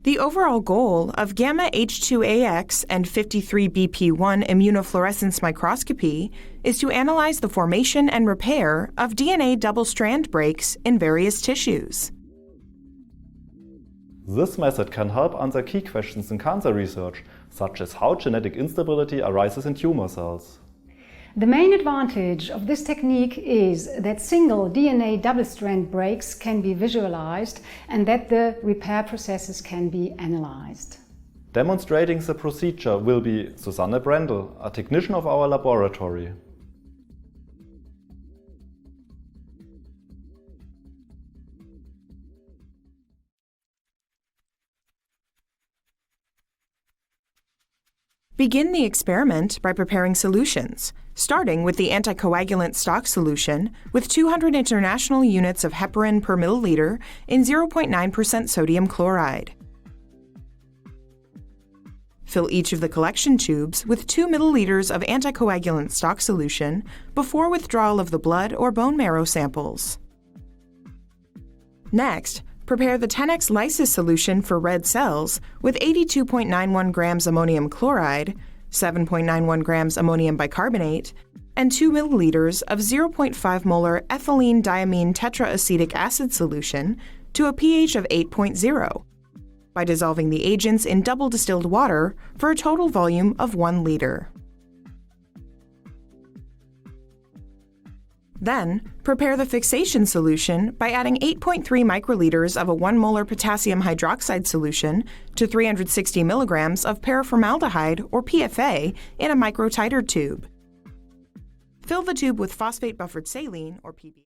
The overall goal of gamma H2AX and 53BP1 immunofluorescence microscopy is to analyze the formation and repair of DNA double-strand breaks in various tissues. This method can help answer key questions in cancer research, such as how genetic instability arises in tumor cells. The main advantage of this technique is that single DNA double-strand breaks can be visualized and that the repair processes can be analyzed. Demonstrating the procedure will be Susanne Brendel, a technician of our laboratory. Begin the experiment by preparing solutions, starting with the anticoagulant stock solution with 200 international units of heparin per milliliter in 0.9% sodium chloride. Fill each of the collection tubes with 2 milliliters of anticoagulant stock solution before withdrawal of the blood or bone marrow samples. Next, prepare the 10x lysis solution for red cells with 82.91 grams ammonium chloride, 7.91 grams ammonium bicarbonate, and 2 milliliters of 0.5 molar ethylene diamine tetraacetic acid solution to a pH of 8.0 by dissolving the agents in double distilled water for a total volume of 1 liter. Then, prepare the fixation solution by adding 8.3 microliters of a 1 molar potassium hydroxide solution to 360 milligrams of paraformaldehyde or PFA in a microtiter tube. Fill the tube with phosphate buffered saline or PB.